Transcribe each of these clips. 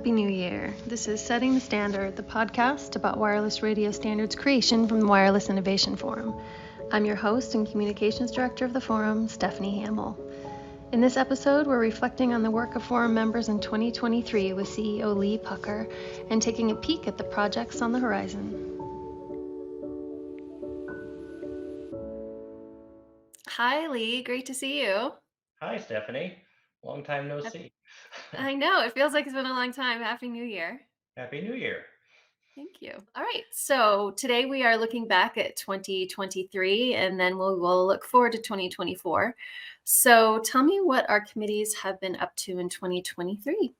Happy New Year. This is Setting the Standard, the podcast about wireless radio standards creation from the Wireless Innovation Forum. I'm your host and communications director of the forum, Stephanie Hamill. In this episode, we're reflecting on the work of forum members in 2023 with CEO Lee Pucker and taking a peek at the projects on the horizon. Hi, Lee. Great to see you. Hi, Stephanie. Long time no see. I know. It feels like it's been a long time. Happy New Year. Happy New Year. Thank you. All right. So today we are looking back at 2023 and then we'll look forward to 2024. So tell me what our committees have been up to in 2023.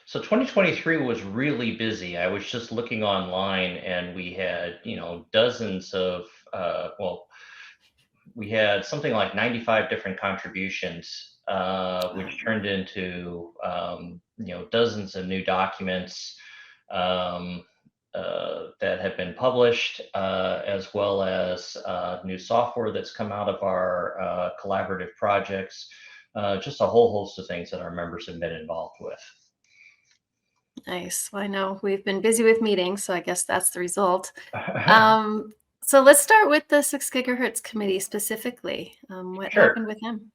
So 2023 was really busy. I was just looking online and we had, dozens of, we had something like 95 different contributions, which turned into, dozens of new documents that have been published, as well as new software that's come out of our collaborative projects, just a whole host of things that our members have been involved with. Nice. Well, I know we've been busy with meetings, so I guess that's the result. So let's start with the 6 GHz Committee specifically. What Sure. happened with them?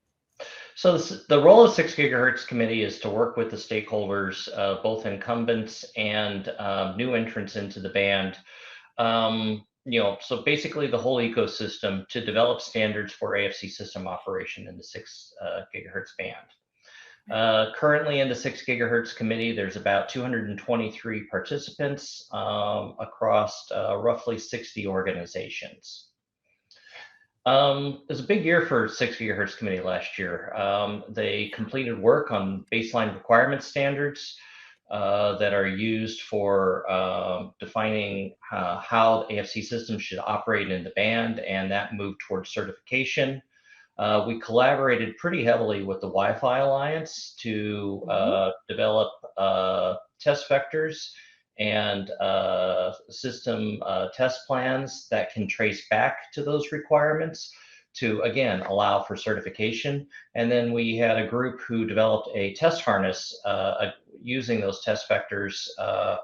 So the role of 6 GHz Committee is to work with the stakeholders, both incumbents and new entrants into the band. So basically the whole ecosystem to develop standards for AFC system operation in the 6 gigahertz band. Currently in the 6 GHz Committee, there's about 223 participants across roughly 60 organizations. It was a big year for 6 GHz Committee last year. They completed work on baseline requirement standards that are used for defining how AFC systems should operate in the band, and that moved towards certification. We collaborated pretty heavily with the Wi-Fi Alliance to develop test vectors and system test plans that can trace back to those requirements to, again, allow for certification. And then we had a group who developed a test harness using those test vectors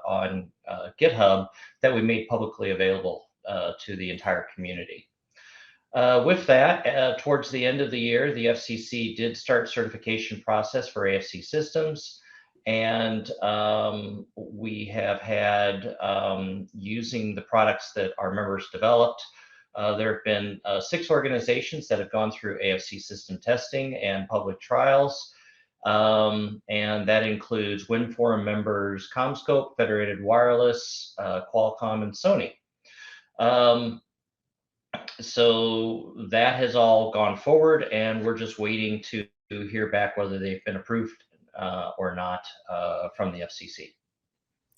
on GitHub that we made publicly available to the entire community. With that, towards the end of the year, the FCC did start certification process for AFC systems. And we have had, using the products that our members developed, there have been 6 organizations that have gone through AFC system testing and public trials. And that includes WinForum members, CommScope, Federated Wireless, Qualcomm, and Sony. So that has all gone forward, and we're just waiting to hear back whether they've been approved or not from the FCC.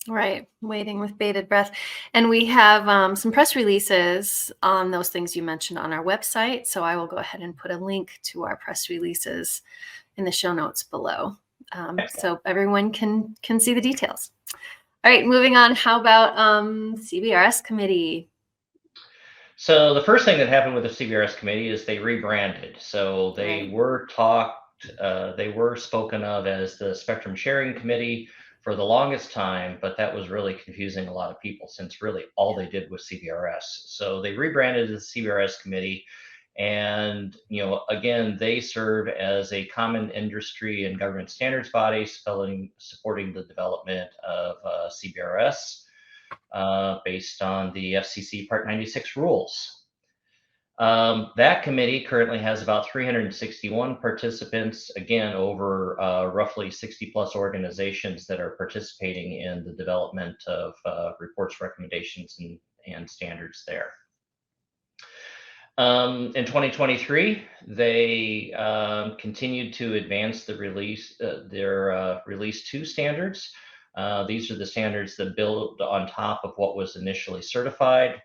Right, waiting with bated breath. And we have some press releases on those things you mentioned on our website. So I will go ahead and put a link to our press releases in the show notes below, so everyone can see the details. All right, moving on. How about CBRS Committee? So the first thing that happened with the CBRS Committee is they rebranded. So they were spoken of as the Spectrum Sharing Committee for the longest time, but that was really confusing a lot of people since really all they did was CBRS. So they rebranded as the CBRS Committee, and again, they serve as a common industry and government standards body supporting the development of CBRS based on the FCC Part 96 rules. That committee currently has about 361 participants, again, over roughly 60 plus organizations that are participating in the development of reports, recommendations, and standards there. In 2023, they continued to advance the their Release 2 standards. These are the standards that build on top of what was initially certified.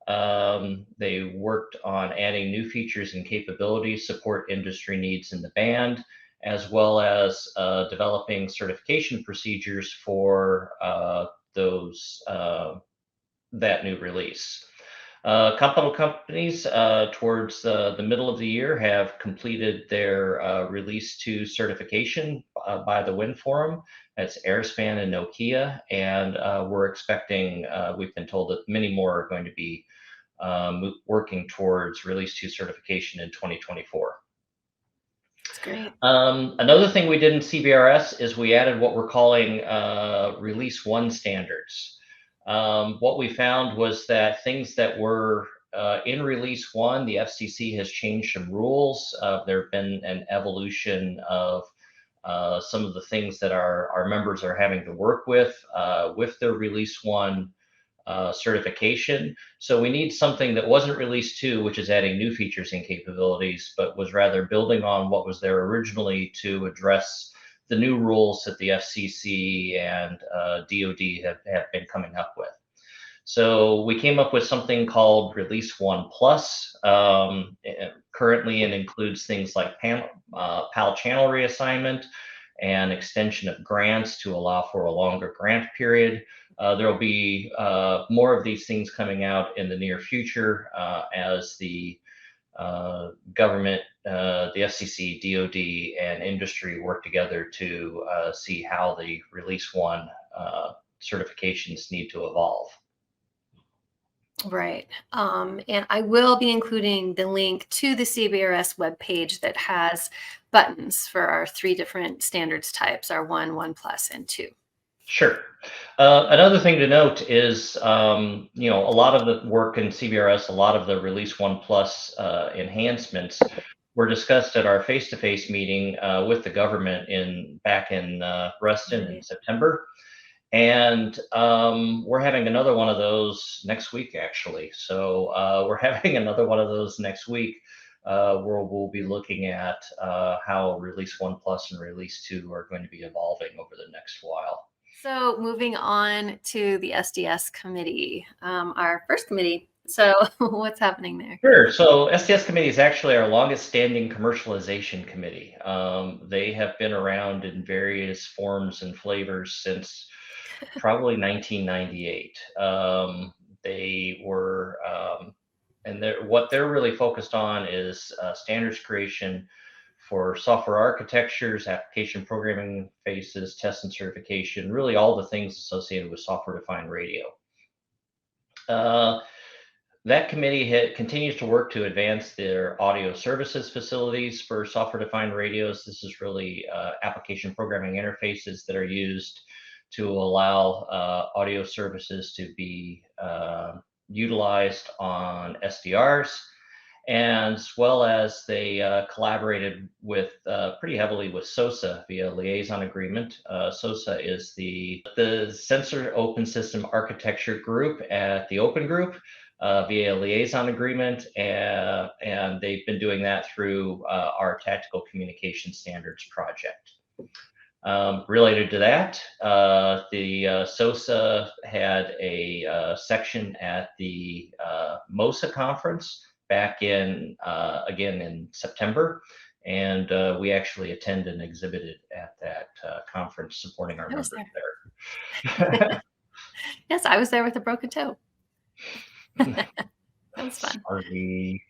They worked on adding new features and capabilities, support industry needs in the band, as well as developing certification procedures for that new release. Couple of companies towards the middle of the year have completed their Release 2 certification by the Wind Forum. That's Airspan and Nokia, and we're expecting, we've been told that many more are going to be working towards Release 2 certification in 2024. That's great. Another thing we did in CBRS is we added what we're calling Release 1 standards. What we found was that things that were in Release 1, the FCC has changed some rules. There have been an evolution of some of the things that our members are having to work with their Release 1 certification. So we need something that wasn't Release 2, which is adding new features and capabilities, but was rather building on what was there originally to address the new rules that the FCC and DoD have been coming up with. So we came up with something called Release 1 Plus. Currently, it includes things like PAL channel reassignment and extension of grants to allow for a longer grant period. There will be more of these things coming out in the near future as the government, the FCC, DoD, and industry work together to see how the Release 1 certifications need to evolve. Right. And I will be including the link to the CBRS webpage that has buttons for our 3 different standards types, our 1, 1 plus, and 2. Sure. Another thing to note is, a lot of the work in CBRS, a lot of the Release 1 Plus enhancements were discussed at our face-to-face meeting with the government back in Reston in September. And we're having another one of those next week, actually. So we're having another one of those next week where we'll be looking at how Release 1 Plus and Release 2 are going to be evolving over the next while. So moving on to the SDS Committee, our first committee. So what's happening there? Sure. So SDS Committee is actually our longest standing commercialization committee. They have been around in various forms and flavors since probably 1998. They were, and what they're really focused on is standards creation for software architectures, application programming phases, test and certification, really all the things associated with software-defined radio. That committee continues to work to advance their audio services facilities for software-defined radios. This is really application programming interfaces that are used to allow audio services to be utilized on SDRs, as well as they collaborated with pretty heavily with SOSA via liaison agreement. SOSA is the Sensor Open System Architecture Group at the Open Group via liaison agreement, and they've been doing that through our Tactical Communication Standards project. Related to that, the SOSA had a section at the MOSA conference back in, again, in September. And we actually attended and exhibited at that conference supporting our members there. Yes, I was there with a broken toe. That was fun. Sorry.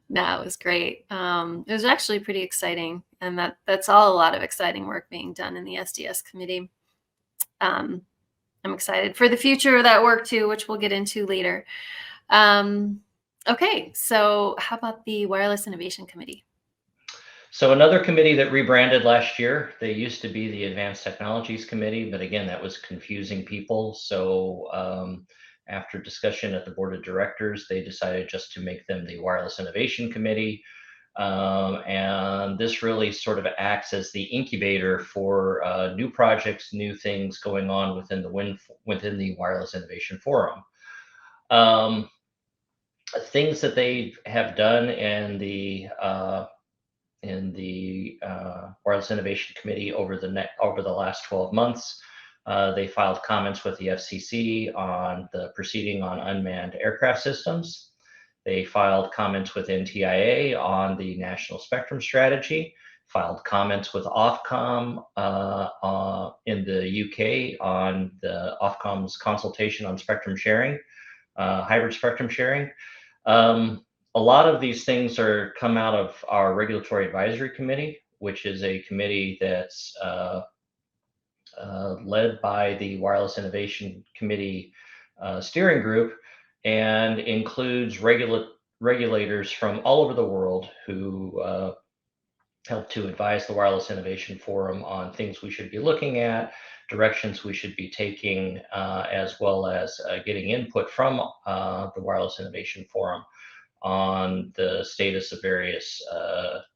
No, it was great. It was actually pretty exciting, and that's all a lot of exciting work being done in the SDS Committee. I'm excited for the future of that work too, which we'll get into later. Okay, so how about the Wireless Innovation Committee? So another committee that rebranded last year. They used to be the Advanced Technologies Committee, but again, that was confusing people. So after discussion at the board of directors, they decided just to make them the Wireless Innovation Committee. And this really sort of acts as the incubator for new projects, new things going on within the Wireless Innovation Forum. Things that they have done in the Wireless Innovation Committee over the last 12 months. They filed comments with the FCC on the proceeding on unmanned aircraft systems. They filed comments with NTIA on the National Spectrum Strategy, filed comments with Ofcom in the UK on the Ofcom's consultation on spectrum sharing. hybrid spectrum sharing. A lot of these things come out of our Regulatory Advisory Committee, which is a committee that's led by the Wireless Innovation Committee steering group and includes regulators from all over the world who help to advise the Wireless Innovation Forum on things we should be looking at, directions we should be taking, as well as getting input from the Wireless Innovation Forum on the status of various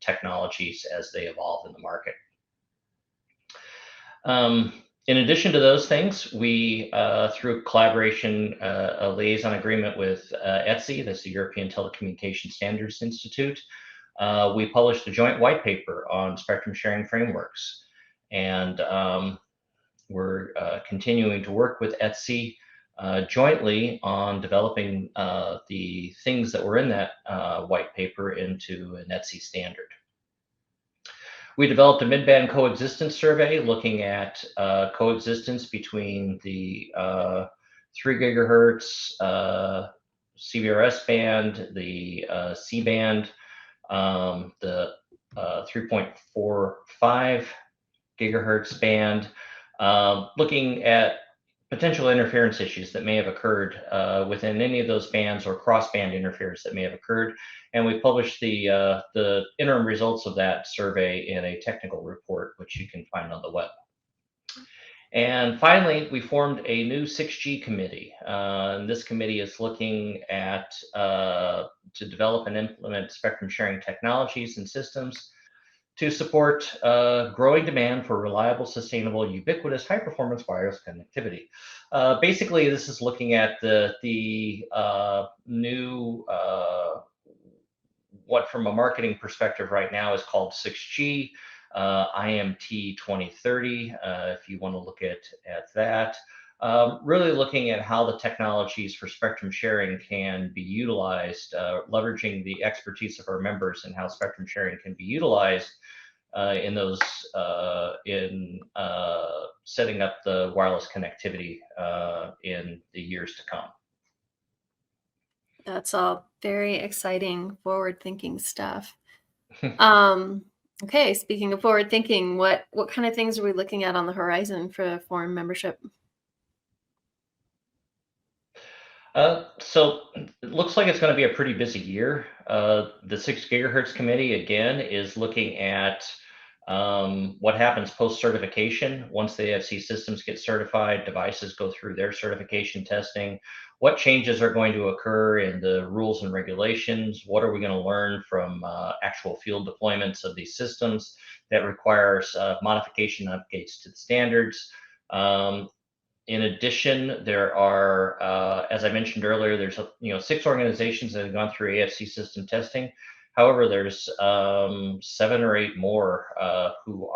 technologies as they evolve in the market. In addition to those things, we, through collaboration, a liaison agreement with ETSI, that's the European Telecommunication Standards Institute, we published a joint white paper on spectrum sharing frameworks. And we're continuing to work with ETSI jointly on developing the things that were in that white paper into an ETSI standard. We developed a mid-band coexistence survey looking at coexistence between the 3 gigahertz CBRS band, the C band, the 3.45 gigahertz band, looking at potential interference issues that may have occurred within any of those bands or cross-band interference that may have occurred. And we published the interim results of that survey in a technical report, which you can find on the web. And finally, we formed a new 6G committee. And this committee is looking at to develop and implement spectrum sharing technologies and systems to support growing demand for reliable, sustainable, ubiquitous, high-performance wireless connectivity. Basically, this is looking at the new, what from a marketing perspective right now is called 6G, IMT 2030, if you want to look at that. Really looking at how the technologies for spectrum sharing can be utilized, leveraging the expertise of our members and how spectrum sharing can be utilized in those setting up the wireless connectivity in the years to come. That's all very exciting, forward-thinking stuff. Okay, speaking of forward-thinking, what kind of things are we looking at on the horizon for forum membership? So it looks like it's going to be a pretty busy year. The 6 gigahertz committee, again, is looking at what happens post-certification. Once the AFC systems get certified, devices go through their certification testing. What changes are going to occur in the rules and regulations? What are we going to learn from actual field deployments of these systems that requires modification updates to the standards? In addition, there are, as I mentioned earlier, there's 6 organizations that have gone through AFC system testing. However, there's 7 or 8 more who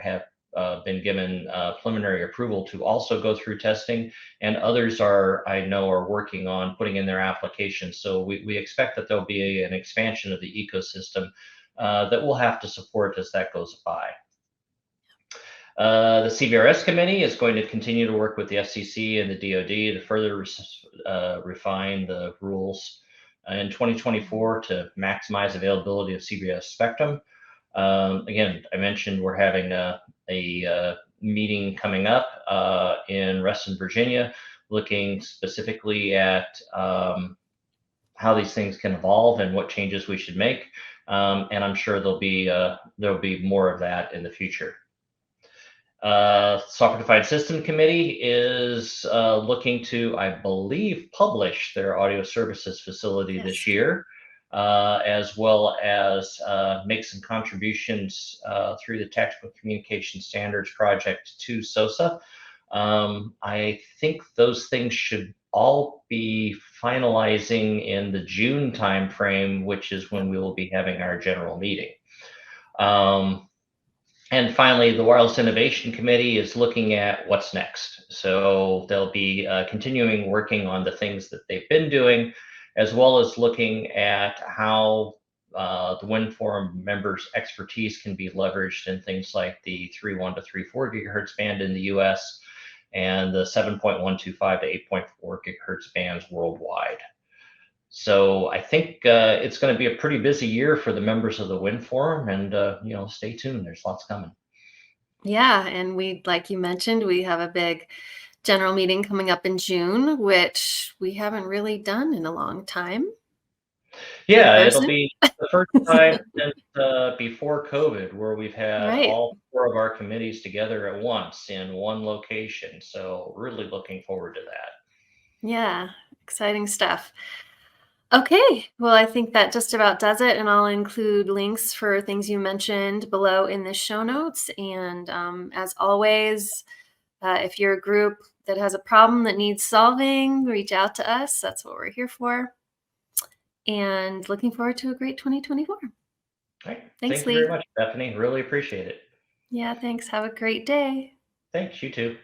have been given preliminary approval to also go through testing, and others I know are working on putting in their applications. So we expect that there'll be an expansion of the ecosystem that we'll have to support as that goes by. The CBRS Committee is going to continue to work with the FCC and the DoD to further refine the rules in 2024 to maximize availability of CBRS spectrum. Again, I mentioned we're having a meeting coming up in Reston, Virginia, looking specifically at how these things can evolve and what changes we should make. And I'm sure there'll be more of that in the future. Software-Defined System Committee is looking to, I believe, publish their audio services facility this year, as well as make some contributions through the Tactical Communication Standards Project to SOSA. I think those things should all be finalizing in the June timeframe, which is when we will be having our general meeting. And finally, the Wireless Innovation Committee is looking at what's next. So they'll be continuing working on the things that they've been doing, as well as looking at how the WIN Forum members' expertise can be leveraged in things like the 3.1 to 3.4 gigahertz band in the US, and the 7.125 to 8.4 gigahertz bands worldwide. So I think it's going to be a pretty busy year for the members of the Wind Forum, and stay tuned. There's lots coming. Yeah, and like you mentioned, we have a big general meeting coming up in June, which we haven't really done in a long time in Yeah, it'll person. be the first time since before COVID where we've had Right. all four of our committees together at once in one location. So really looking forward to that. Yeah, exciting stuff. Okay, well, I think that just about does it, and I'll include links for things you mentioned below in the show notes. And as always, if you're a group that has a problem that needs solving, reach out to us. That's what we're here for. And looking forward to a great 2024. All right. Thanks, Thank you very Lee. much, Bethany. Really appreciate it. Yeah, thanks. Have a great day. Thanks, you too.